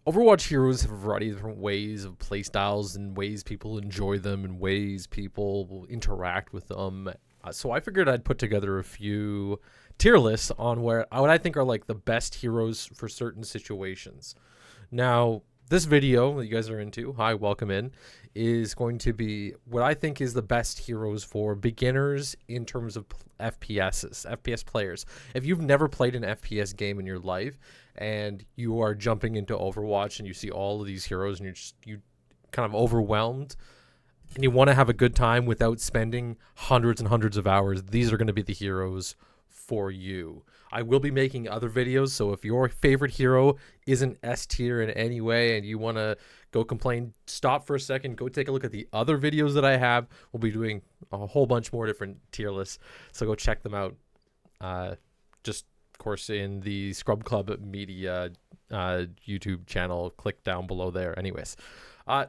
Overwatch heroes have a variety of different ways of play styles and ways people enjoy them and ways people will interact with them. So I figured I'd put together a few tier lists on what I think are like the best heroes for certain situations. Now, this video that you guys are into, hi, welcome in, is going to be what I think is the best heroes for beginners in terms of FPS players. If you've never played an FPS game in your life and you are jumping into Overwatch and you see all of these heroes and you kind of overwhelmed and you want to have a good time without spending hundreds and hundreds of hours, these are going to be the heroes for you. I will be making other videos, so if your favorite hero isn't S tier in any way and you want to go complain, stop for a second, go take a look at the other videos that I have. We'll be doing a whole bunch more different tier lists, so go check them out. Just, of course, in the Scrub Club Media YouTube channel, click down below there. Anyways,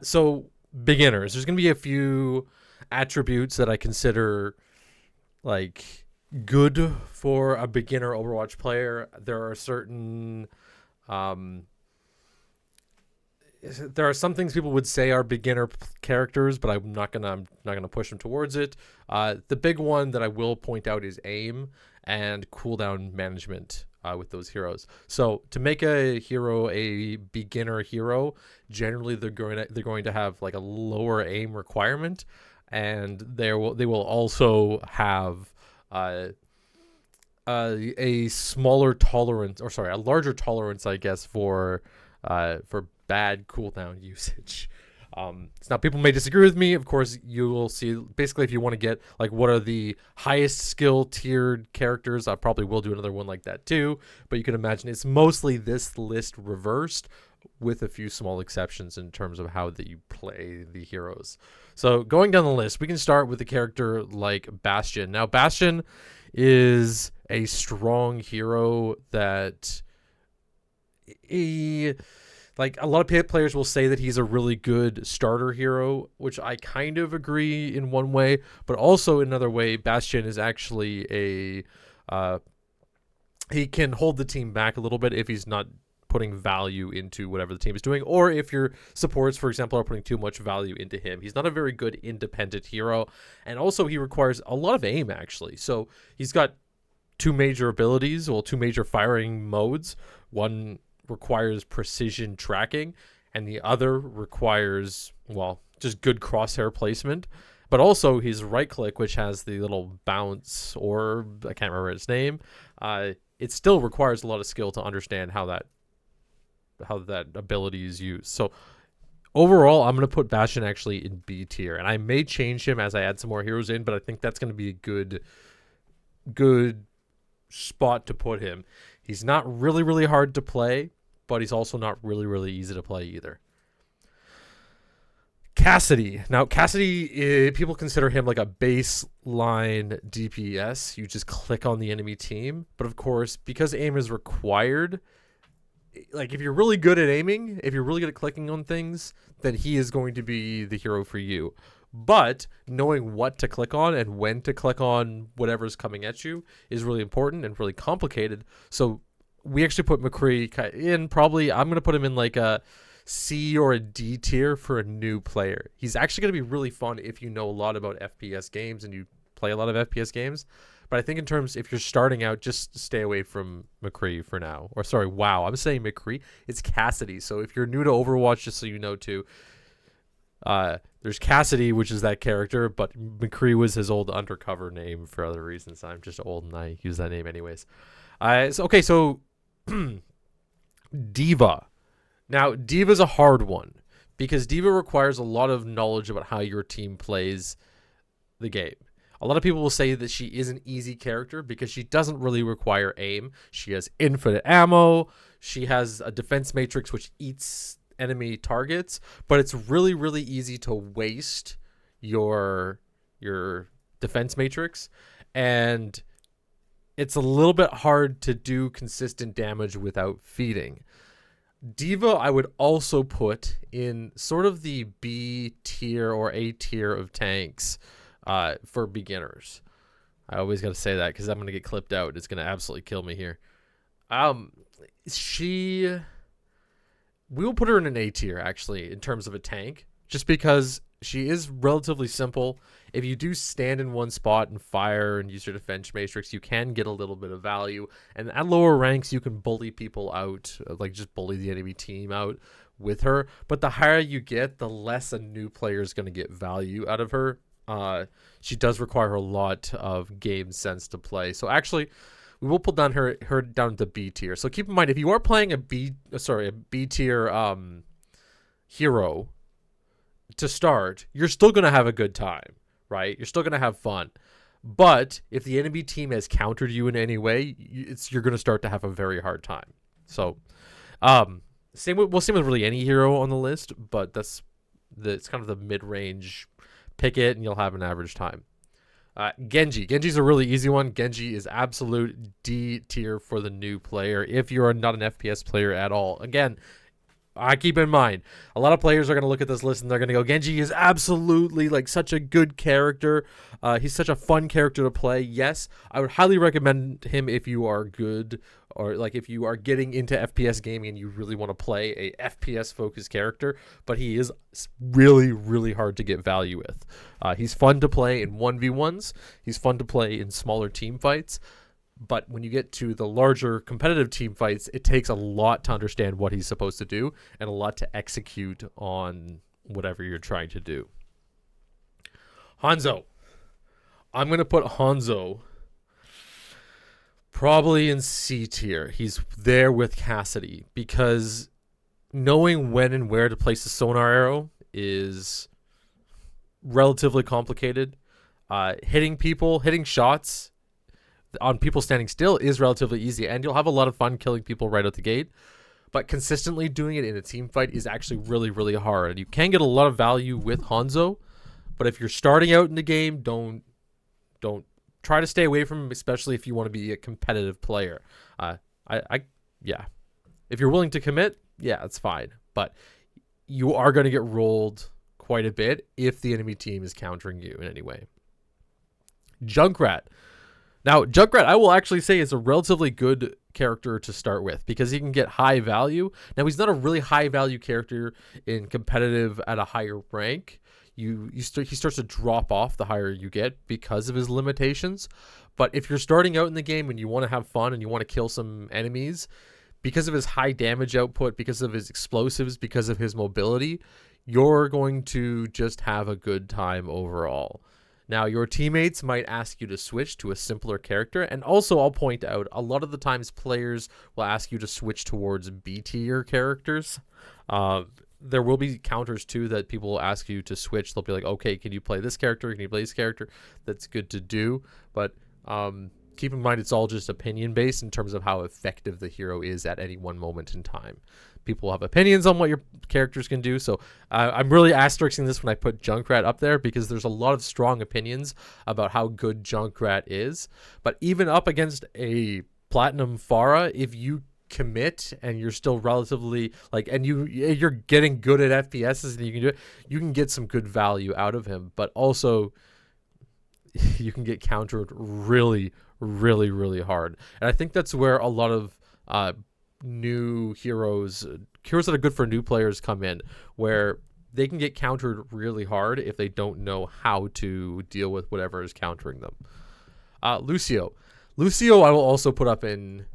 so beginners, there's going to be a few attributes that I consider like good for a beginner Overwatch player. There are certain there are some things people would say are beginner characters, but I'm not gonna push them towards it. The big one that I will point out is aim and cooldown management with those heroes. So to make a hero a beginner hero, generally they're going to have like a lower aim requirement, and they will also have a smaller tolerance, or sorry, a larger tolerance, I guess, for bad cooldown usage. Now, people may disagree with me. Of course, you will see. Basically, if you want to get like what are the highest skill tiered characters, I probably will do another one like that too. But you can imagine it's mostly this list reversed, with a few small exceptions in terms of how that you play the heroes. So going down the list, we can start with a character like Bastion. Now, Bastion is a strong hero that like a lot of players will say that he's a really good starter hero, which I kind of agree in one way, but also in another way, Bastion is actually he can hold the team back a little bit if he's not putting value into whatever the team is doing, or if your supports, for example, are putting too much value into him. He's not a very good independent hero, and also he requires a lot of aim, actually. So he's got two major abilities, well, two major firing modes. One requires precision tracking, and the other requires, well, just good crosshair placement. But also his right click, which has the little bounce, or I can't remember its name, it still requires a lot of skill to understand how that ability is used. So overall, I'm going to put Bastion actually in B tier, and I may change him as I add some more heroes in, but I think that's going to be a good spot to put him. He's not really, really hard to play, but he's also not really, really easy to play either. Cassidy. Now, Cassidy, people consider him like a baseline DPS. You just click on the enemy team. But of course, because aim is required, like if you're really good at aiming, if you're really good at clicking on things, then he is going to be the hero for you. But knowing what to click on and when to click on whatever's coming at you is really important and really complicated. So we actually put McCree in probably, I'm going to put him in like a C or a D tier for a new player. He's actually going to be really fun if you know a lot about FPS games and you play a lot of FPS games. But I think in terms, if you're starting out, just stay away from McCree for now. Or sorry, wow, I'm saying McCree. It's Cassidy. So if you're new to Overwatch, just so you know too, there's Cassidy, which is that character, but McCree was his old undercover name for other reasons. I'm just old and I use that name anyways. So Diva. Now, Diva's a hard one because Diva requires a lot of knowledge about how your team plays the game. A lot of people will say that she is an easy character because she doesn't really require aim. She has infinite ammo. She has a defense matrix which eats enemy targets, but it's really, really easy to waste your defense matrix, and it's a little bit hard to do consistent damage without feeding. Diva, I would also put in sort of the B tier or A tier of tanks for beginners. I always got to say that because I'm going to get clipped out. It's going to absolutely kill me here. we will put her in an A tier, actually, in terms of a tank, just because she is relatively simple. If you do stand in one spot and fire and use your defense matrix, you can get a little bit of value. And at lower ranks, you can bully people out, like just bully the enemy team out with her. But the higher you get, the less a new player is going to get value out of her. She does require a lot of game sense to play. So actually, we will pull down her down to B tier. So keep in mind, if you are playing a B tier hero to start, you're still going to have a good time, right? You're still going to have fun. But if the enemy team has countered you in any way, you're going to start to have a very hard time. So same with really any hero on the list, but it's kind of the mid-range. Pick it and you'll have an average time. Genji. Genji's a really easy one. Genji is absolute D tier for the new player if you're not an FPS player at all. Again, I keep in mind, a lot of players are going to look at this list and they're going to go, Genji is absolutely like such a good character. He's such a fun character to play. Yes, I would highly recommend him if you are good, or like if you are getting into FPS gaming and you really want to play a FPS focused character, but he is really, really hard to get value with. He's fun to play in 1v1s. He's fun to play in smaller team fights. But when you get to the larger competitive team fights, it takes a lot to understand what he's supposed to do and a lot to execute on whatever you're trying to do. Hanzo. I'm going to put Hanzo probably in C tier. He's there with Cassidy because knowing when and where to place the sonar arrow is relatively complicated. Hitting shots on people standing still is relatively easy, and you'll have a lot of fun killing people right out the gate. But consistently doing it in a team fight is actually really, really hard. And you can get a lot of value with Hanzo, but if you're starting out in the game, don't try to stay away from him, especially if you want to be a competitive player. Yeah. If you're willing to commit, yeah, it's fine. But you are going to get rolled quite a bit if the enemy team is countering you in any way. Junkrat. Now, Junkrat, I will actually say, is a relatively good character to start with because he can get high value. Now, he's not a really high value character in competitive at a higher rank. He starts to drop off the higher you get because of his limitations. But if you're starting out in the game and you want to have fun and you want to kill some enemies, because of his high damage output, because of his explosives, because of his mobility, you're going to just have a good time overall. Now, your teammates might ask you to switch to a simpler character. And also, I'll point out, a lot of the times players will ask you to switch towards B-tier characters. There will be counters, too, that people will ask you to switch. They'll be like, okay, can you play this character? Can you play this character? That's good to do. But keep in mind, it's all just opinion-based in terms of how effective the hero is at any one moment in time. People have opinions on what your characters can do, so I'm really asterixing this when I put Junkrat up there because there's a lot of strong opinions about how good Junkrat is. But even up against a Platinum Pharah, if you commit and you're still relatively and you're getting good at FPSs and you can do it, you can get some good value out of him. But also, you can get countered really, really, really hard, and I think that's where a lot of new heroes that are good for new players come in, where they can get countered really hard if they don't know how to deal with whatever is countering them. Lucio I will also put up in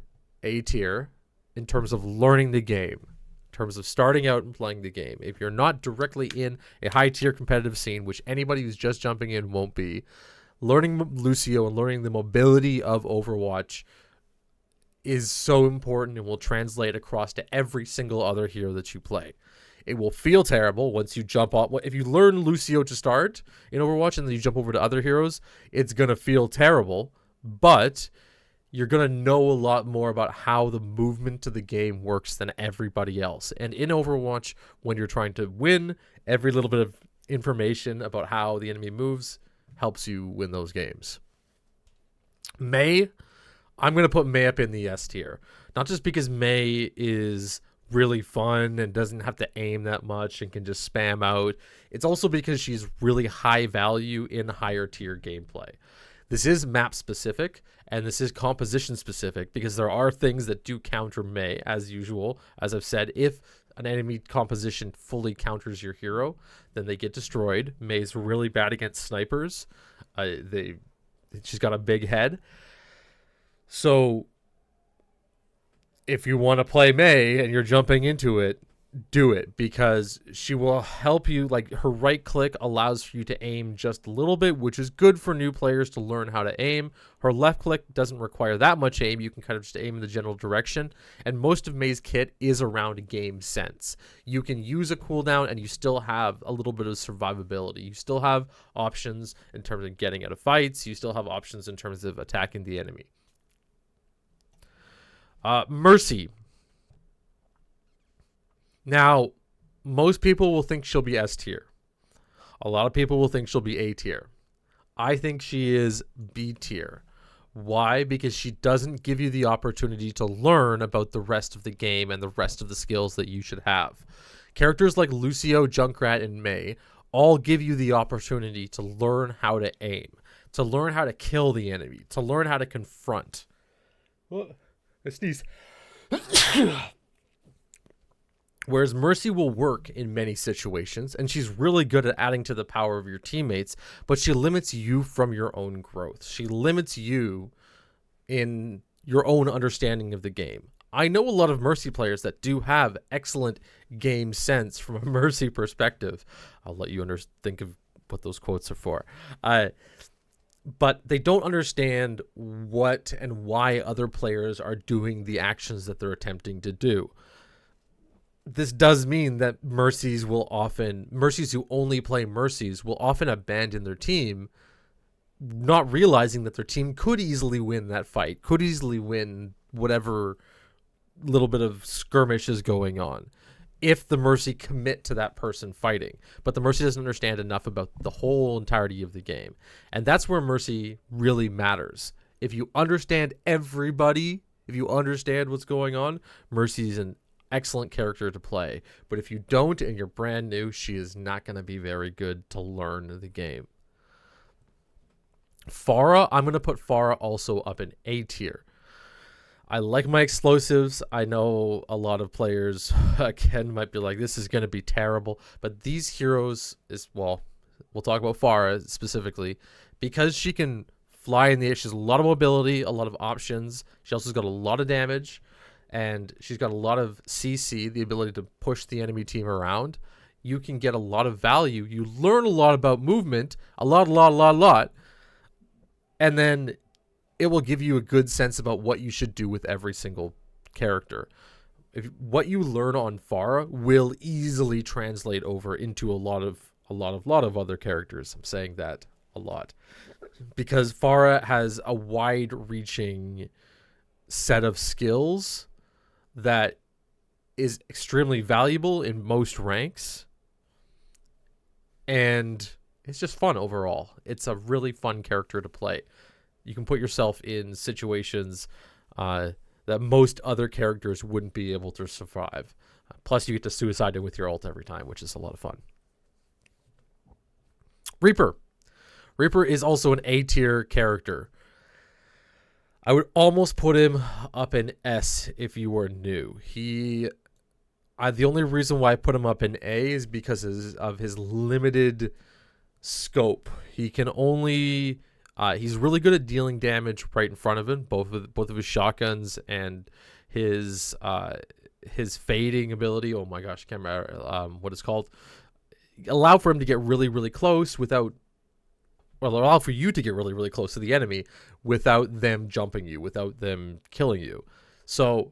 A tier in terms of learning the game, in terms of starting out and playing the game. If you're not directly in a high tier competitive scene, which anybody who's just jumping in won't be, learning Lucio and learning the mobility of Overwatch is so important and will translate across to every single other hero that you play. It will feel terrible once you jump off. If you learn Lucio to start in Overwatch and then you jump over to other heroes, it's going to feel terrible, but you're going to know a lot more about how the movement to the game works than everybody else. And in Overwatch, when you're trying to win, every little bit of information about how the enemy moves helps you win those games. Mei, I'm going to put Mei up in the S tier. Not just because Mei is really fun and doesn't have to aim that much and can just spam out. It's also because she's really high value in higher tier gameplay. This is map specific and this is composition specific because there are things that do counter Mei as usual. As I've said, if an enemy composition fully counters your hero, then they get destroyed. Mei's really bad against snipers. She's got a big head. So if you want to play Mei and you're jumping into it, do it, because she will help you. Like, her right click allows for you to aim just a little bit, which is good for new players to learn how to aim. Her left click doesn't require that much aim. You can kind of just aim in the general direction. And most of Mei's kit is around game sense. You can use a cooldown and you still have a little bit of survivability. You still have options in terms of getting out of fights. You still have options in terms of attacking the enemy. Mercy. Now, most people will think she'll be S tier. A lot of people will think she'll be A tier. I think she is B tier. Why? Because she doesn't give you the opportunity to learn about the rest of the game and the rest of the skills that you should have. Characters like Lucio, Junkrat, and Mei all give you the opportunity to learn how to aim, to learn how to kill the enemy, to learn how to confront. I sneeze. Whereas Mercy will work in many situations, and she's really good at adding to the power of your teammates, but she limits you from your own growth. She limits you in your own understanding of the game. I know a lot of Mercy players that do have excellent game sense from a Mercy perspective. I'll let you think of what those quotes are for. But they don't understand what and why other players are doing the actions that they're attempting to do. This does mean that Mercies who only play Mercies will often abandon their team, not realizing that their team could easily win that fight, could easily win whatever little bit of skirmish is going on, if the Mercy commit to that person fighting. But the Mercy doesn't understand enough about the whole entirety of the game. And that's where Mercy really matters. If you understand everybody, if you understand what's going on, Mercy's an excellent character to play. But if you don't and you're brand new, she is not going to be very good to learn the game. Pharah, I'm going to put Pharah also up in A tier. I like my explosives. I know a lot of players, again, might be like, this is going to be terrible. But these heroes we'll talk about Pharah specifically, because she can fly in the air. She has a lot of mobility, a lot of options. She also has got a lot of damage. And she's got a lot of CC, the ability to push the enemy team around. You can get a lot of value. You learn a lot about movement, a lot. And then it will give you a good sense about what you should do with every single character. What you learn on Pharah will easily translate over into a lot of other characters. I'm saying that a lot. Because Pharah has a wide-reaching set of skills that is extremely valuable in most ranks, and it's just fun overall. It's a really fun character to play. You can put yourself in situations that most other characters wouldn't be able to survive. Plus, you get to suicide it with your ult every time, which is a lot of fun. Reaper is also an A tier character. I would almost put him up in S if you were new. The only reason why I put him up in A is because of his limited scope. He can only he's really good at dealing damage right in front of him, both of his shotguns and his fading ability. Oh my gosh, I can't remember what it's called. Allow for him to get really, really close allow for you to get really, really close to the enemy without them jumping you, without them killing you. So,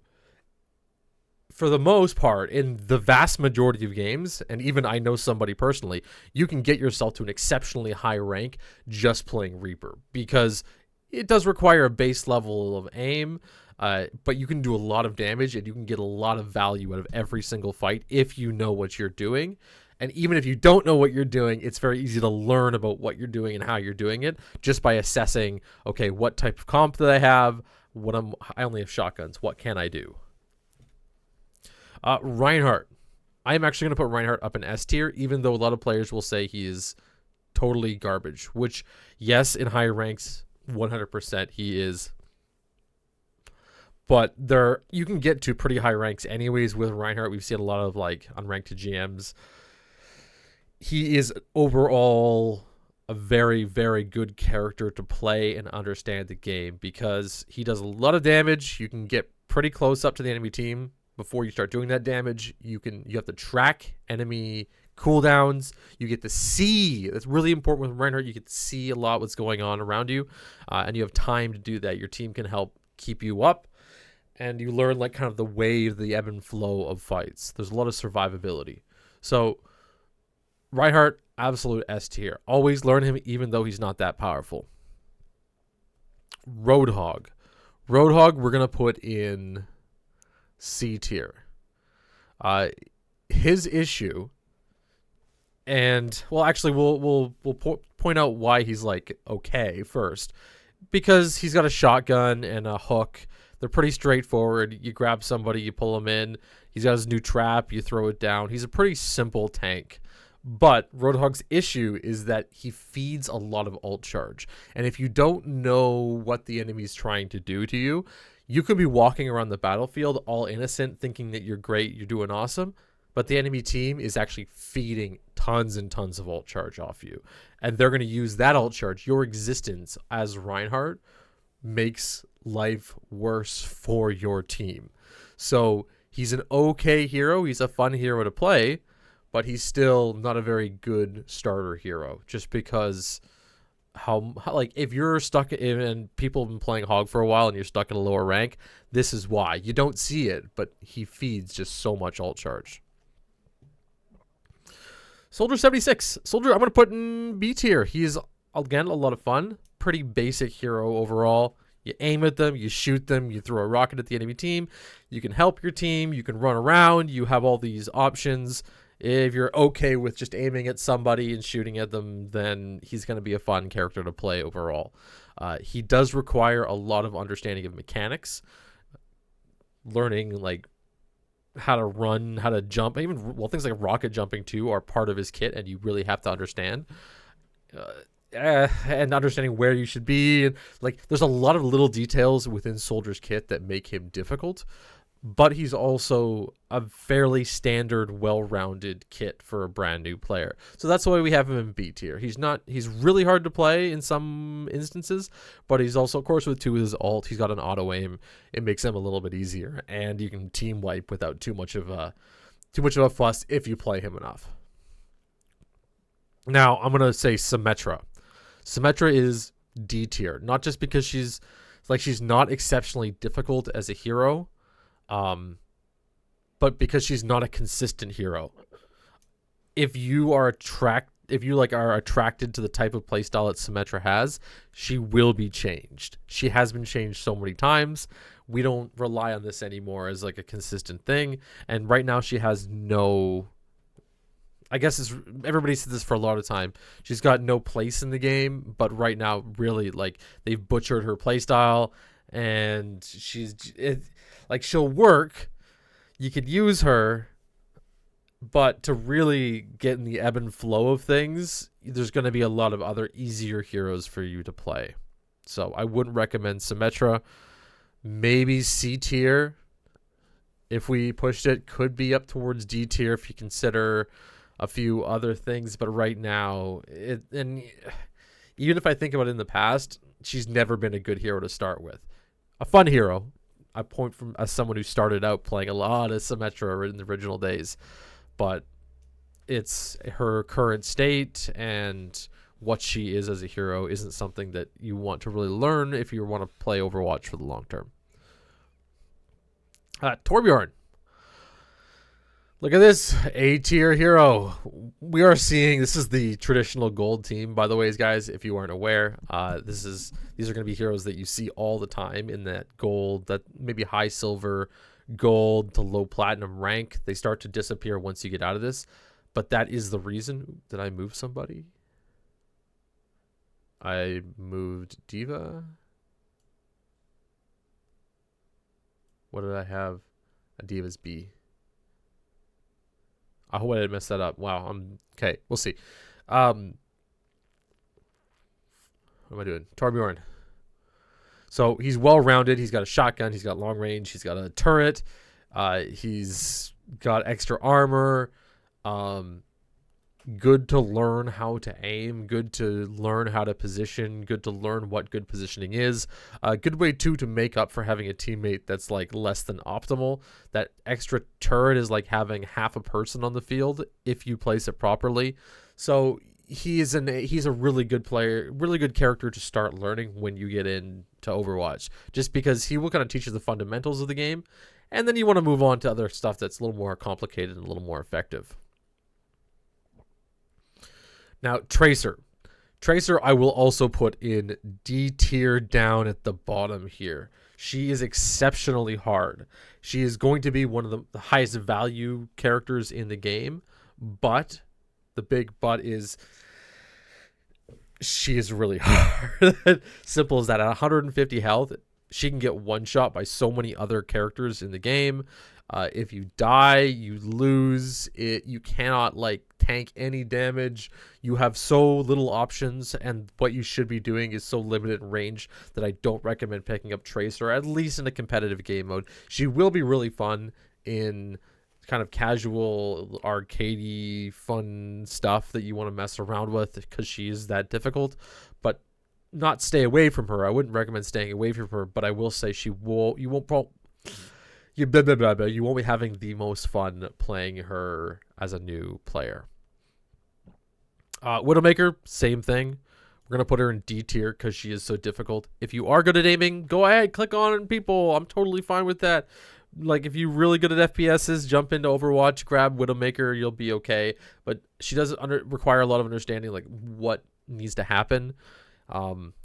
for the most part, in the vast majority of games, and even I know somebody personally, you can get yourself to an exceptionally high rank just playing Reaper, because it does require a base level of aim, but you can do a lot of damage and you can get a lot of value out of every single fight if you know what you're doing. And even if you don't know what you're doing, it's very easy to learn about what you're doing and how you're doing it just by assessing, okay, what type of comp do I have? I only have shotguns. What can I do? Reinhardt. I'm actually going to put Reinhardt up in S tier, even though a lot of players will say he is totally garbage, which, yes, in higher ranks, 100% he is. but you can get to pretty high ranks anyways with Reinhardt. We've seen a lot of like unranked GMs. He is overall a very, very good character to play and understand the game because he does a lot of damage. You can get pretty close up to the enemy team before you start doing that damage. You have to track enemy cooldowns. You get to see. That's really important with Reinhardt. You get to see a lot what's going on around you, and you have time to do that. Your team can help keep you up, and you learn like kind of the wave, the ebb and flow of fights. There's a lot of survivability. So Reinhardt, absolute S tier. Always learn him even though he's not that powerful. Roadhog. Roadhog we're going to put in C tier. His issue, and well actually we'll point out why he's like okay first, because he's got a shotgun and a hook. They're pretty straightforward. You grab somebody, you pull him in. He's got his new trap, you throw it down. He's a pretty simple tank. But Roadhog's issue is that he feeds a lot of ult charge. And if you don't know what the enemy's trying to do to you, you could be walking around the battlefield all innocent, thinking that you're great, you're doing awesome, but the enemy team is actually feeding tons and tons of ult charge off you. And they're going to use that ult charge. Your existence as Reinhardt makes life worse for your team. So he's an okay hero. He's a fun hero to play, but he's still not a very good starter hero just because how like if you're stuck in, and people have been playing Hog for a while and you're stuck in a lower rank, this is why. You don't see it, but he feeds just so much ult charge. Soldier 76. Soldier, I'm going to put in B tier. He's, again, a lot of fun. Pretty basic hero overall. You aim at them, you shoot them, you throw a rocket at the enemy team. You can help your team, you can run around, you have all these options. If you're okay with just aiming at somebody and shooting at them, then he's going to be a fun character to play overall. He does require a lot of understanding of mechanics. Learning, like, how to run, how to jump. Even, well, things like rocket jumping, too, are part of his kit, and you really have to understand. And understanding where you should be. And, like, there's a lot of little details within Soldier's kit that make him difficult. But he's also a fairly standard, well-rounded kit for a brand new player. So that's why we have him in B tier. He's really hard to play in some instances, but he's also, of course, with his ult, he's got an auto aim. It makes him a little bit easier, and you can team wipe without too much of a fuss if you play him enough. Now I'm gonna say Symmetra. Symmetra is D tier, not just because she's not exceptionally difficult as a hero. But because she's not a consistent hero. If you are attracted to the type of playstyle that Symmetra has, she will be changed. She has been changed so many times. We don't rely on this anymore as like a consistent thing. And right now she has no, I guess everybody says this for a lot of time. She's got no place in the game, but right now really like they've butchered her playstyle. And she'll work. You could use her, but to really get in the ebb and flow of things, there's going to be a lot of other easier heroes for you to play. So I wouldn't recommend Symmetra. Maybe C tier. If we pushed it, could be up towards D tier if you consider a few other things. But right now, and even if I think about it in the past, she's never been a good hero to start with. A fun hero. I point from as someone who started out playing a lot of Symmetra in the original days, but it's her current state and what she is as a hero isn't something that you want to really learn if you want to play Overwatch for the long term. Torbjorn. Look at this A-tier hero. We are seeing, this is the traditional gold team, by the way, guys, if you aren't aware. These are going to be heroes that you see all the time in that gold, that maybe high silver, gold to low platinum rank. They start to disappear once you get out of this. But that is the reason. Did I move somebody? I moved Diva. What did I have? A Diva's B. I hope I didn't mess that up. Wow. Okay. We'll see. What am I doing? Torbjorn. So he's well-rounded. He's got a shotgun. He's got long range. He's got a turret. He's got extra armor. Good to learn how to aim. Good to learn how to position. Good to learn what good positioning is. A good way, too, to make up for having a teammate that's, like, less than optimal. That extra turret is like having half a person on the field if you place it properly. So he's a really good player, really good character to start learning when you get into Overwatch, just because he will kind of teach you the fundamentals of the game, and then you want to move on to other stuff that's a little more complicated and a little more effective. Now, Tracer I will also put in D tier down at the bottom here. She is exceptionally hard. She is going to be one of the highest value characters in the game, but the big but is she is really hard. Simple as that. At 150 health, she can get one shot by so many other characters in the game. If you die, you lose it. You cannot like tank any damage. You have so little options, and what you should be doing is so limited in range that I don't recommend picking up Tracer, at least in a competitive game mode. She will be really fun in kind of casual, arcadey, fun stuff that you want to mess around with because she is that difficult, but not stay away from her. I wouldn't recommend staying away from her, but I will say you won't be having the most fun playing her as a new player. Widowmaker, same thing. We're going to put her in D tier because she is so difficult. If you are good at aiming, go ahead, click on people. I'm totally fine with that. Like, if you're really good at FPSs, jump into Overwatch, grab Widowmaker, you'll be okay. But she doesn't require a lot of understanding, like, what needs to happen.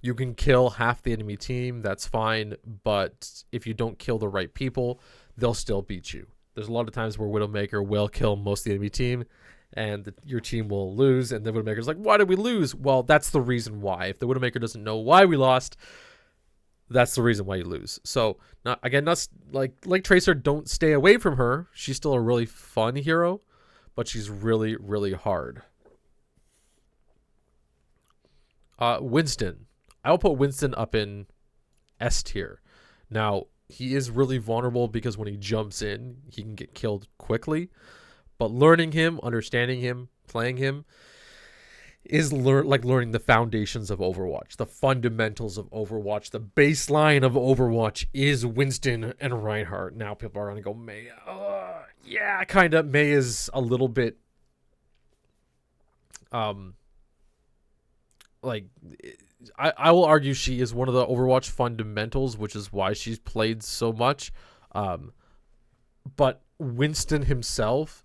You can kill half the enemy team, that's fine. But if you don't kill the right people, they'll still beat you. There's a lot of times where Widowmaker will kill most of the enemy team, and your team will lose, and the Widowmaker's like, why did we lose? Well, that's the reason why. If the Widowmaker doesn't know why we lost, that's the reason why you lose. So, not like Tracer, don't stay away from her. She's still a really fun hero, but she's really, really hard. Winston. I'll put Winston up in S tier. Now, he is really vulnerable because when he jumps in, he can get killed quickly. But learning him, understanding him, playing him is like learning the foundations of Overwatch, the fundamentals of Overwatch. The baseline of Overwatch is Winston and Reinhardt. Now people are going to go, May. Yeah, kind of. May is a little bit like, I will argue she is one of the Overwatch fundamentals, which is why she's played so much. But Winston himself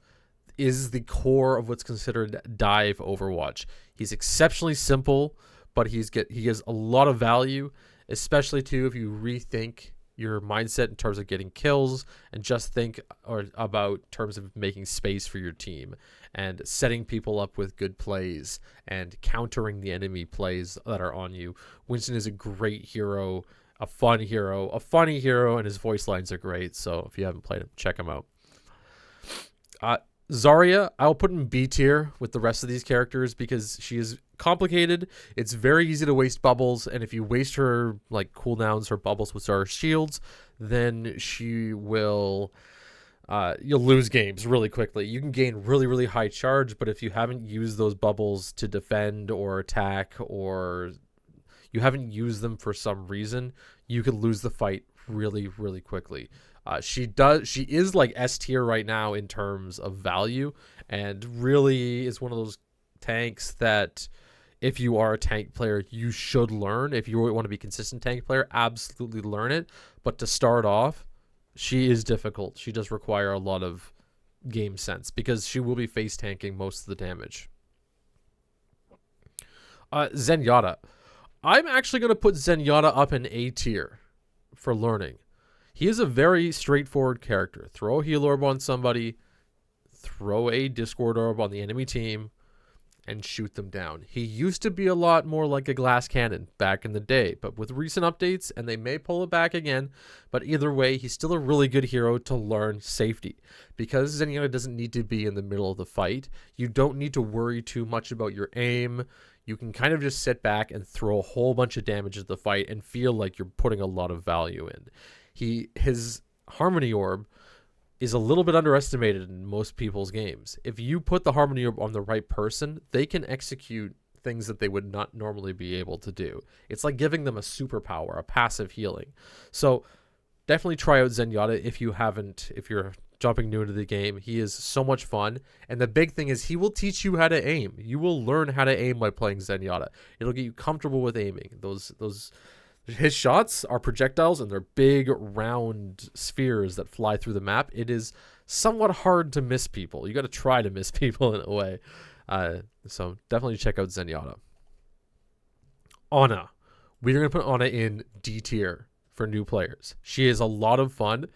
is the core of what's considered dive Overwatch. He's exceptionally simple, but he gives a lot of value, especially too if you rethink your mindset in terms of getting kills and just think about terms of making space for your team and setting people up with good plays and countering the enemy plays that are on you. Winston is a great hero, a funny hero, and his voice lines are great. So if you haven't played him, check him out. Zarya, I'll put in B tier with the rest of these characters because she is complicated. It's very easy to waste bubbles, and if you waste her like cooldowns, her bubbles with Zarya shields, then she will you'll lose games really quickly. You can gain really, really high charge, but if you haven't used those bubbles to defend or attack, or you haven't used them for some reason, you could lose the fight really, really quickly. She is like S tier right now in terms of value, and really is one of those tanks that if you are a tank player, you should learn. If you want to be a consistent tank player, absolutely learn it. But to start off, she is difficult. She does require a lot of game sense because she will be face tanking most of the damage. Zenyatta. I'm actually going to put Zenyatta up in A tier for learning. He is a very straightforward character. Throw a heal orb on somebody, throw a Discord orb on the enemy team, and shoot them down. He used to be a lot more like a glass cannon back in the day, but with recent updates, and they may pull it back again, but either way, he's still a really good hero to learn safety. Because Zenyatta doesn't need to be in the middle of the fight, you don't need to worry too much about your aim. you can kind of just sit back and throw a whole bunch of damage at the fight and feel like you're putting a lot of value in. His Harmony Orb is a little bit underestimated in most people's games. If you put the Harmony Orb on the right person, they can execute things that they would not normally be able to do. It's like giving them a superpower, a passive healing. So definitely try out Zenyatta if you're jumping new into the game. He is so much fun. And the big thing is he will teach you how to aim. You will learn how to aim by playing Zenyatta. It'll get you comfortable with aiming. His shots are projectiles, and they're big round spheres that fly through the map. It is somewhat hard to miss people. You got to try to miss people in a way. So definitely check out Zenyatta. Ana. We're going to put Ana in D tier for new players. She is a lot of fun,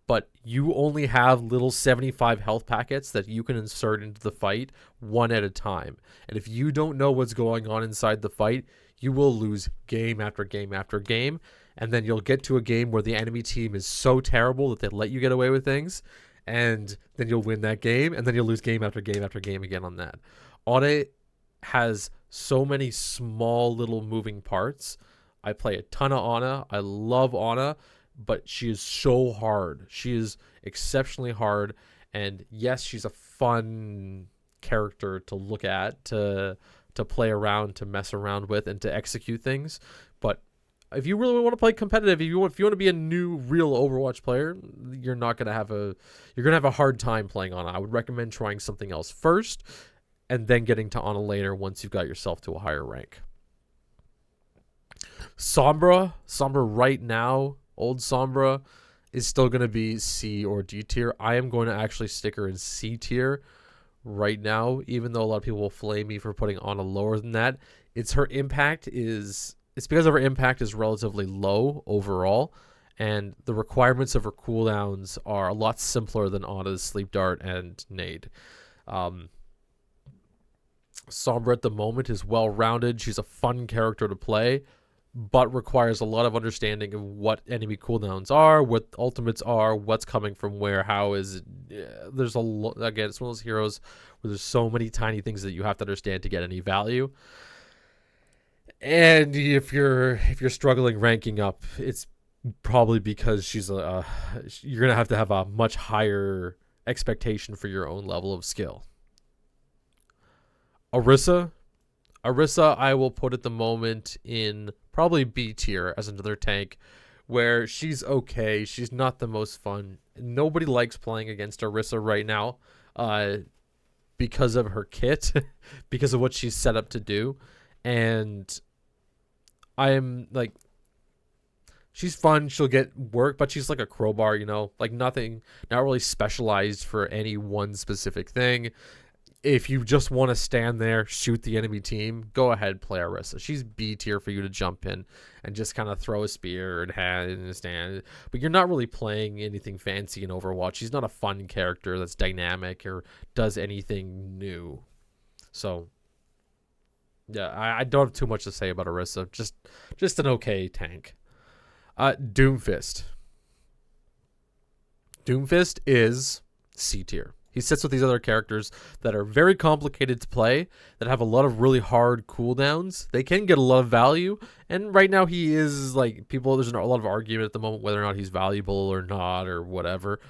but you only have little 75 health packets that you can insert into the fight one at a time. And if you don't know what's going on inside the fight, you will lose game after game after game. And then you'll get to a game where the enemy team is so terrible that they let you get away with things. And then you'll win that game. And then you'll lose game after game after game again on that. Ana has so many small little moving parts. I play a ton of Ana. I love Ana. But she is so hard. She is exceptionally hard. And yes, she's a fun character to look at, to play around, to mess around with, and to execute things. But if you really want to play competitive, if you want to be a new real Overwatch player, you're gonna have a hard time playing Ana. I would recommend trying something else first, and then getting to Ana later once you've got yourself to a higher rank. Sombra right now, old Sombra, is still going to be C or D tier. I am going to actually stick her in C tier right now, even though a lot of people will flame me for putting Ana lower than that. It's because her impact is relatively low overall, and the requirements of her cooldowns are a lot simpler than Ana's Sleep Dart and Nade. Sombra at the moment is well-rounded. She's a fun character to play, but requires a lot of understanding of what enemy cooldowns are, what ultimates are, what's coming from where, how is it. There's a lot. Again, it's one of those heroes where there's so many tiny things that you have to understand to get any value. And if you're struggling ranking up, it's probably because she's you're gonna have a much higher expectation for your own level of skill. Arisa, I will put at the moment in probably B tier as another tank, where she's okay. She's not the most fun. Nobody likes playing against Arisa right now because of her kit, because of what she's set up to do. And I'm like, she's fun. She'll get work, but she's like a crowbar, like nothing, not really specialized for any one specific thing. If you just want to stand there, shoot the enemy team, go ahead, play Arisa. She's B tier for you to jump in and just kind of throw a spear and stand. But you're not really playing anything fancy in Overwatch. She's not a fun character that's dynamic or does anything new. So, yeah, I don't have too much to say about Arisa. Just an okay tank. Doomfist. Doomfist is C tier. He sits with these other characters that are very complicated to play, that have a lot of really hard cooldowns. They can get a lot of value, and right now he is like there's a lot of argument at the moment whether or not he's valuable or not or whatever.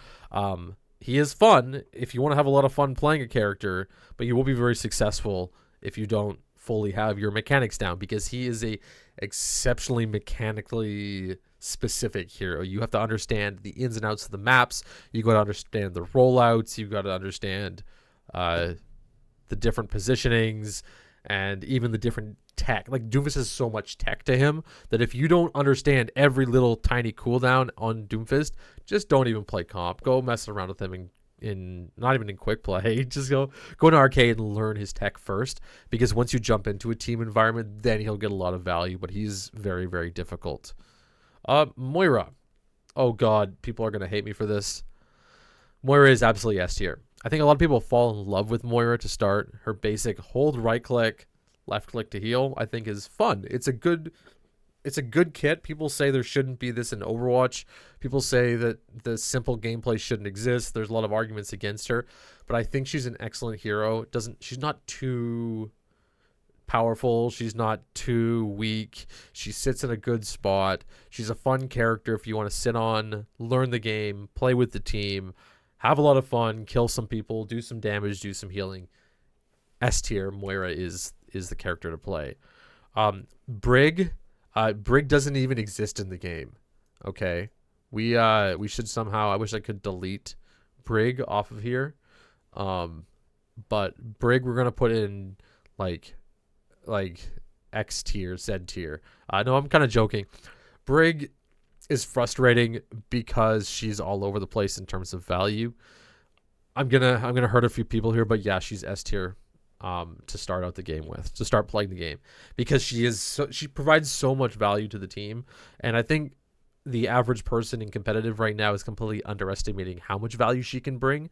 He is fun if you want to have a lot of fun playing a character, but you will be very successful if you don't fully have your mechanics down, because he is a exceptionally mechanically specific hero. You have to understand the ins and outs of the maps. You got to understand the rollouts. You got to understand the different positionings and even the different tech. Like, Doomfist has so much tech to him that if you don't understand every little tiny cooldown on Doomfist, just don't even play comp. Go mess around with him in not even in quick play. Just go to arcade and learn his tech first, because once you jump into a team environment, then he'll get a lot of value, but he's very, very difficult. Moira. Oh god, people are gonna hate me for this. Moira is absolutely S tier. I think a lot of people fall in love with Moira to start. Her basic hold right click, left click to heal, I think is fun. It's a good kit. People say there shouldn't be this in Overwatch. People say that the simple gameplay shouldn't exist. There's a lot of arguments against her, but I think she's an excellent hero. She's not too powerful. She's not too weak. She sits in a good spot. She's a fun character if you want to sit on, learn the game, play with the team, have a lot of fun, kill some people, do some damage, do some healing. S tier Moira is the character to play. Brig doesn't even exist in the game. Okay, we should somehow. I wish I could delete Brig off of here. But Brig we're gonna put in like X tier, Z tier. No, I'm kind of joking. Brig is frustrating because she's all over the place in terms of value. I'm gonna hurt a few people here, but yeah, she's S tier to start out the game with, to start playing the game, because she provides so much value to the team, and I think the average person in competitive right now is completely underestimating how much value she can bring.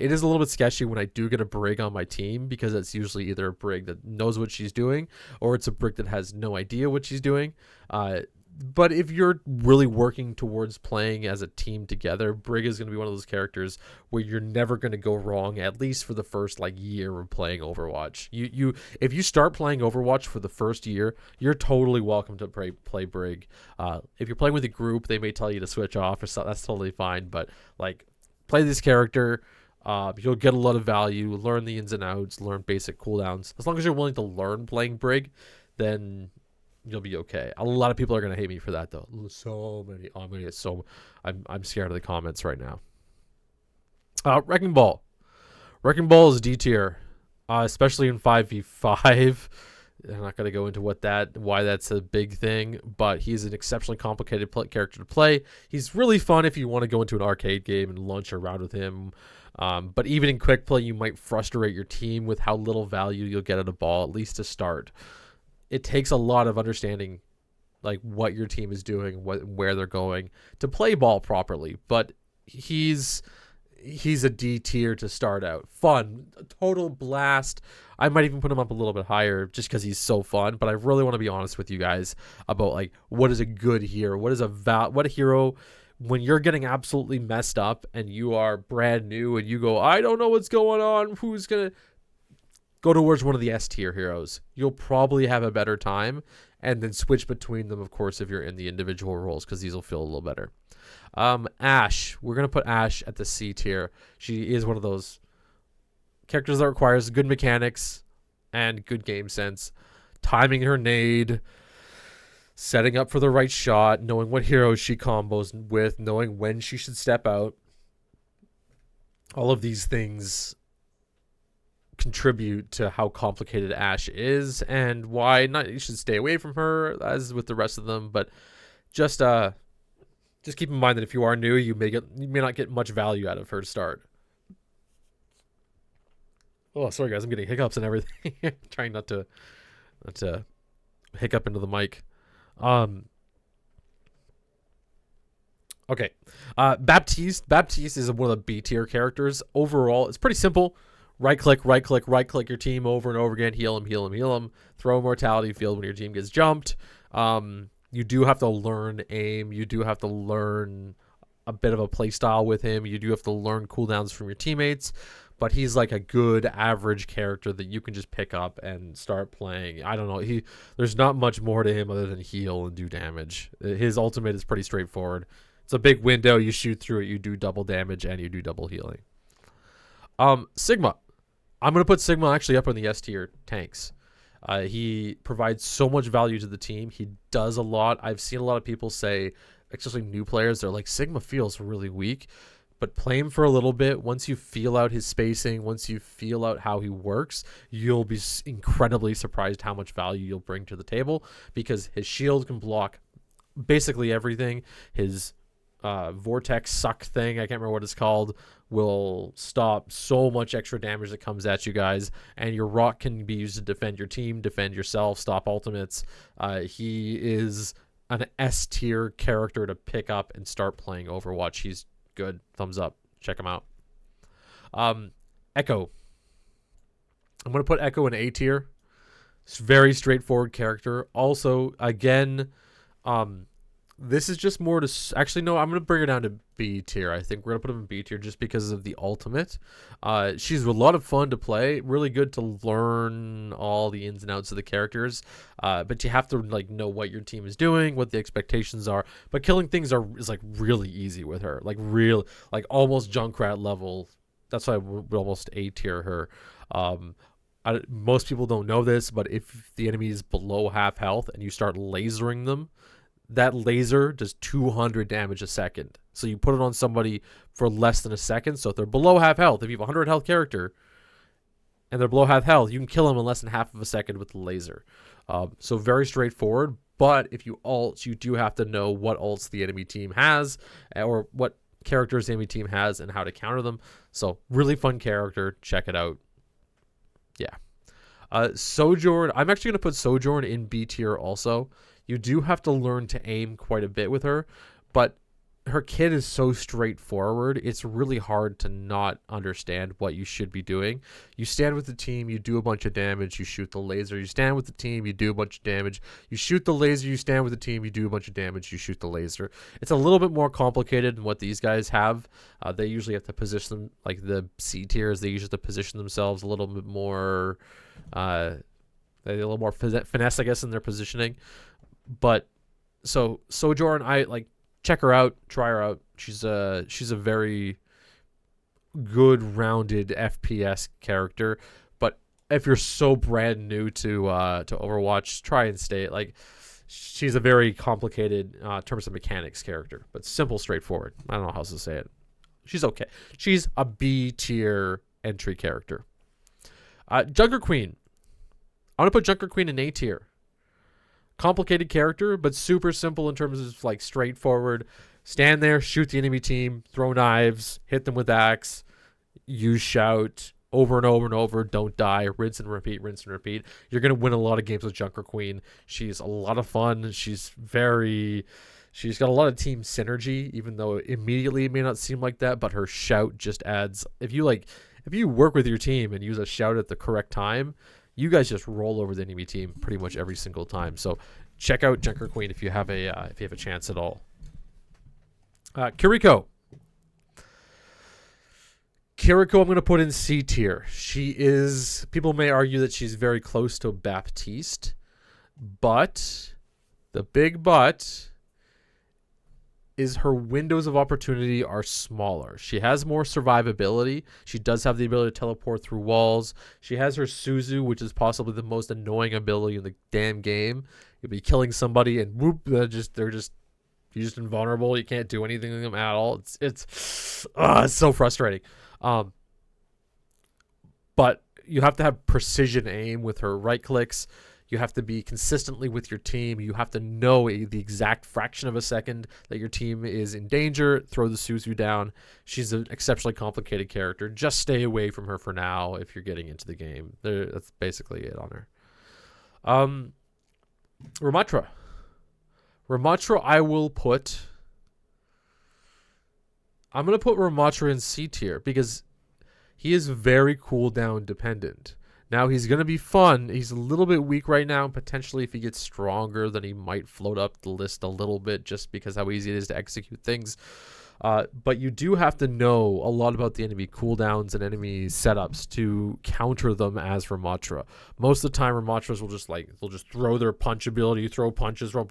It is a little bit sketchy when I do get a Brig on my team, because it's usually either a Brig that knows what she's doing or it's a Brig that has no idea what she's doing. But if you're really working towards playing as a team together, Brig is going to be one of those characters where you're never going to go wrong, at least for the first year of playing Overwatch. If you start playing Overwatch for the first year, you're totally welcome to play Brig. If you're playing with a group, they may tell you to switch off or so. That's totally fine. But play this character. You'll get a lot of value, learn the ins and outs, learn basic cooldowns. As long as you're willing to learn playing Brig, then you'll be okay. A lot of people are gonna hate me for that though. So many. Oh, I'm gonna get so. I'm scared of the comments right now. Wrecking Ball. Wrecking Ball is D tier, especially in 5v5. I'm not gonna go into why that's a big thing, but he's an exceptionally complicated character to play. He's really fun if you want to go into an arcade game and launch around with him. But even in quick play, you might frustrate your team with how little value you'll get at a ball, at least to start. It takes a lot of understanding what your team is doing, where they're going to play ball properly. But he's a D tier to start out. Fun, a total blast. I might even put him up a little bit higher just because he's so fun. But I really want to be honest with you guys about what is a good hero? What a hero when you're getting absolutely messed up and you are brand new and you go, I don't know what's going on. Who's gonna go towards one of the S tier heroes? You'll probably have a better time, and then switch between them, of course, if you're in the individual roles, because these will feel a little better. Ashe, we're gonna put Ashe at the C tier. She is one of those characters that requires good mechanics and good game sense, timing her nade, setting up for the right shot, knowing what heroes she combos with, knowing when she should step out. All of these things contribute to how complicated Ashe is and why you should stay away from her as with the rest of them. But just keep in mind that if you are new, you may not get much value out of her to start. Oh, sorry guys, I'm getting hiccups and everything. Trying not to hiccup into the mic. Okay. Baptiste is one of the B tier characters. Overall, it's pretty simple. Right click your team over and over again. Heal him. Throw a mortality field when your team gets jumped. You do have to learn aim. You do have to learn a bit of a play style with him. You do have to learn cooldowns from your teammates. But he's a good average character that you can just pick up and start playing. I don't know. There's not much more to him other than heal and do damage. His ultimate is pretty straightforward. It's a big window. You shoot through it. You do double damage and you do double healing. Sigma. I'm going to put Sigma actually up on the S tier tanks. He provides so much value to the team. He does a lot. I've seen a lot of people say, especially new players, they're like, Sigma feels really weak. But play him for a little bit. Once you feel out his spacing, once you feel out how he works, you'll be incredibly surprised how much value you'll bring to the table, because his shield can block basically everything. His vortex suck thing, I can't remember what it's called, will stop so much extra damage that comes at you guys, and your rock can be used to defend your team, defend yourself, stop ultimates. He is an S tier character to pick up and start playing Overwatch. He's good. Thumbs up. Check him out. Echo. I'm going to put Echo in A tier. It's a very straightforward character. Also, again, This is just more to actually no. I'm gonna bring her down to B tier. I think we're gonna put him in B tier just because of the ultimate. She's a lot of fun to play. Really good to learn all the ins and outs of the characters. But you have to like know what your team is doing, what the expectations are. But killing things is like really easy with her. Like real, like almost Junkrat level. That's why we're almost A tier her. Most people don't know this, but if the enemy is below half health and you start lasering them, that laser does 200 damage a second. So you put it on somebody for less than a second. So if they're below half health, if you have a 100 health character and they're below half health, you can kill them in less than half of a second with the laser. So very straightforward. But if you ult, you do have to know what ults the enemy team has or what characters the enemy team has and how to counter them. So really fun character. Check it out. Yeah. Sojourn. I'm actually going to put Sojourn in B tier also. You do have to learn to aim quite a bit with her, but her kit is so straightforward. It's really hard to not understand what you should be doing. You stand with the team, you do a bunch of damage, you shoot the laser. You stand with the team, you do a bunch of damage. You shoot the laser, you stand with the team, you do a bunch of damage, you shoot the laser. It's a little bit more complicated than what these guys have. They usually have to position them, like the C tiers, they usually have to position themselves a little bit more, a little more finesse, I guess, in their positioning. But so Sojourn, I like check her out, try her out. She's a very good rounded FPS character. But if you're so brand new to Overwatch, try and stay like she's a very complicated terms of mechanics character, but simple, straightforward. I don't know how else to say it. She's okay. She's a B tier entry character. Junker Queen. I'm gonna put Junker Queen in A tier. Complicated character, but super simple in terms of like straightforward. Stand there, shoot the enemy team, throw knives, hit them with axe, use shout over and over and over. Don't die. Rinse and repeat. Rinse and repeat. You're gonna win a lot of games with Junker Queen. She's a lot of fun. She's got a lot of team synergy, even though immediately it may not seem like that. But her shout just adds. If you work with your team and use a shout at the correct time, you guys just roll over the enemy team pretty much every single time. So check out Junker Queen if you have a chance at all. Kiriko. Kiriko, I'm going to put in C tier. People may argue that she's very close to Baptiste, but the big but is her windows of opportunity are smaller. She has more survivability. She does have the ability to teleport through walls. She has her Suzu, which is possibly the most annoying ability in the damn game. You'll be killing somebody and whoop, you're just invulnerable. You can't do anything to them at all. It's so frustrating. But you have to have precision aim with her right clicks. You have to be consistently with your team. You have to know the exact fraction of a second that your team is in danger. Throw the Suzu down. She's an exceptionally complicated character. Just stay away from her for now if you're getting into the game. That's basically it on her. Ratra. Ratra, I'm going to put Ratra in C tier because he is very cooldown dependent. Now, he's going to be fun. He's a little bit weak right now. Potentially, if he gets stronger, then he might float up the list a little bit just because how easy it is to execute things. But you do have to know a lot about the enemy cooldowns and enemy setups to counter them as Ratra. Most of the time, Ramatras they'll just throw their punch ability, throw punches, drop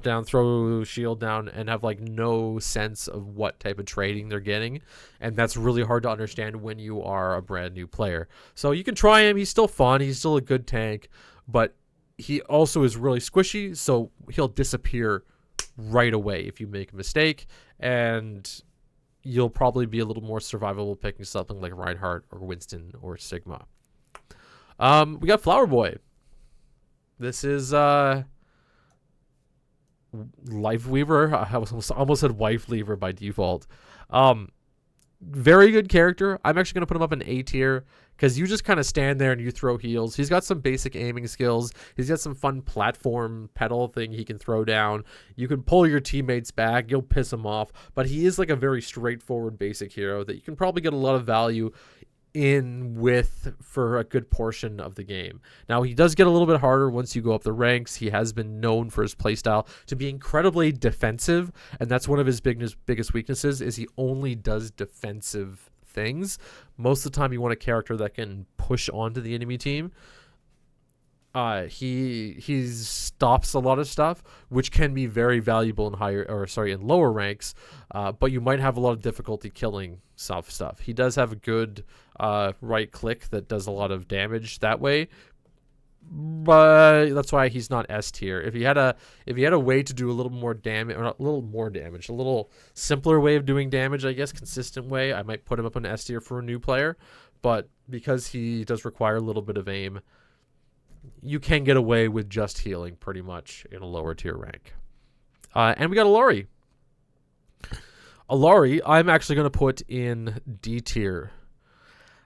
down, throw shield down, and have like no sense of what type of trading they're getting. And that's really hard to understand when you are a brand new player. So you can try him. He's still fun. He's still a good tank, but he also is really squishy. So he'll disappear right away if you make a mistake, and you'll probably be a little more survivable picking something like Reinhardt or Winston or Sigma. We got Flowerboy. This is Life Weaver. I almost said Wife Leaver by default. Very good character. I'm actually going to put him up in A tier because you just kind of stand there and you throw heals. He's got some basic aiming skills. He's got some fun platform pedal thing he can throw down. You can pull your teammates back. You'll piss him off. But he is like a very straightforward basic hero that you can probably get a lot of value in with for a good portion of the game. Now, he does get a little bit harder once you go up the ranks. He has been known for his playstyle to be incredibly defensive, and that's one of his biggest weaknesses is he only does defensive things. Most of the time you want a character that can push onto the enemy team. He stops a lot of stuff, which can be very valuable in lower ranks, but you might have a lot of difficulty killing stuff. He does have a good right click that does a lot of damage that way, but that's why he's not S tier. If he had a way to do a little more damage, or not a little more damage, a little simpler way of doing damage, I guess, consistent way, I might put him up in S tier for a new player. But because he does require a little bit of aim, you can get away with just healing pretty much in a lower tier rank. And we got Allari. Allari, I'm actually going to put in D tier.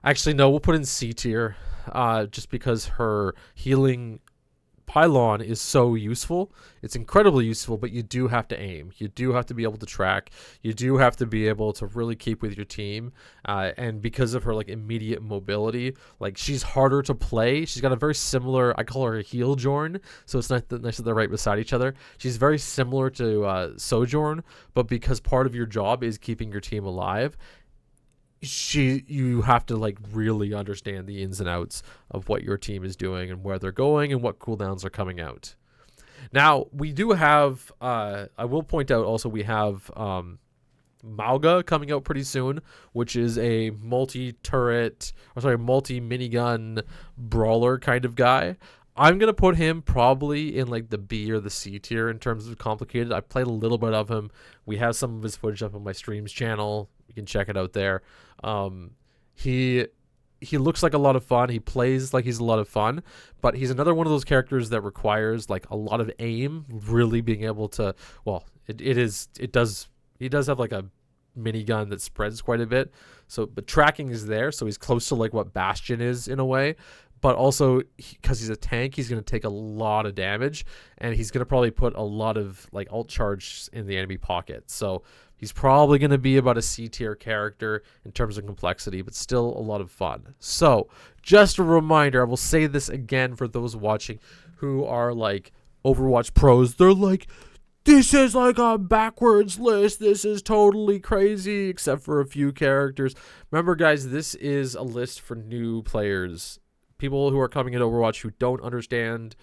Actually, no, we'll put in C tier, just because her healing pylon is so useful. It's incredibly useful, but you do have to aim. You do have to be able to track. You do have to be able to really keep with your team. And because of her like immediate mobility, like she's harder to play. She's got a very similar, I call her a heel Jorn, so it's nice that they're right beside each other. She's very similar to Sojourn, but because part of your job is keeping your team alive, you have to like really understand the ins and outs of what your team is doing and where they're going and what cooldowns are coming out. Now, we do have, I will point out also, we have Mauga coming out pretty soon, which is a multi-minigun brawler kind of guy. I'm going to put him probably in like the B or the C tier in terms of complicated. I played a little bit of him. We have some of his footage up on my streams channel. You can check it out there. He looks like a lot of fun. He plays like he's a lot of fun, but he's another one of those characters that requires like a lot of aim, really being able to, well, he does have like a minigun that spreads quite a bit. So, but tracking is there. So he's close to like what Bastion is in a way. But also, because he's a tank, he's going to take a lot of damage, and he's going to probably put a lot of like ult charge in the enemy pocket. So he's probably going to be about a C tier character in terms of complexity, but still a lot of fun. So just a reminder, I will say this again for those watching who are like Overwatch pros. They're like, this is like a backwards list. This is totally crazy, except for a few characters. Remember, guys, this is a list for new players. People who are coming into Overwatch who don't understand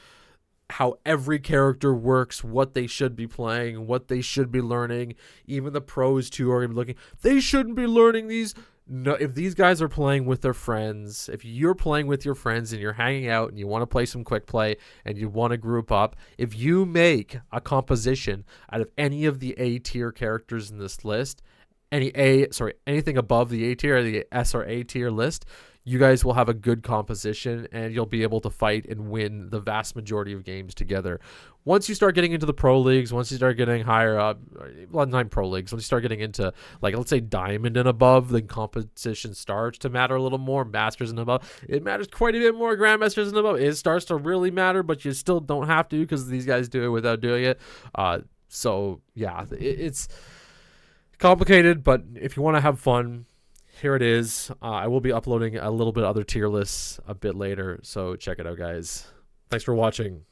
how every character works, what they should be playing, what they should be learning. Even the pros too are looking. They shouldn't be learning these. No, if these guys are playing with their friends, if you're playing with your friends and you're hanging out and you want to play some quick play and you want to group up, if you make a composition out of any of the A tier characters in this list, anything above the A tier or the S or A tier list, you guys will have a good composition and you'll be able to fight and win the vast majority of games together. Once you start getting into the pro leagues, once you start getting higher up, well, not pro leagues, once you start getting into, like, let's say diamond and above, then competition starts to matter a little more. Masters and above, it matters quite a bit more. Grandmasters and above, it starts to really matter, but you still don't have to because these guys do it without doing it. So, yeah, it's complicated, but if you want to have fun, here it is. I will be uploading a little bit of other tier lists a bit later, so check it out, guys. Thanks for watching.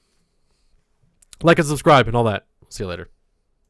Like and subscribe and all that. See you later.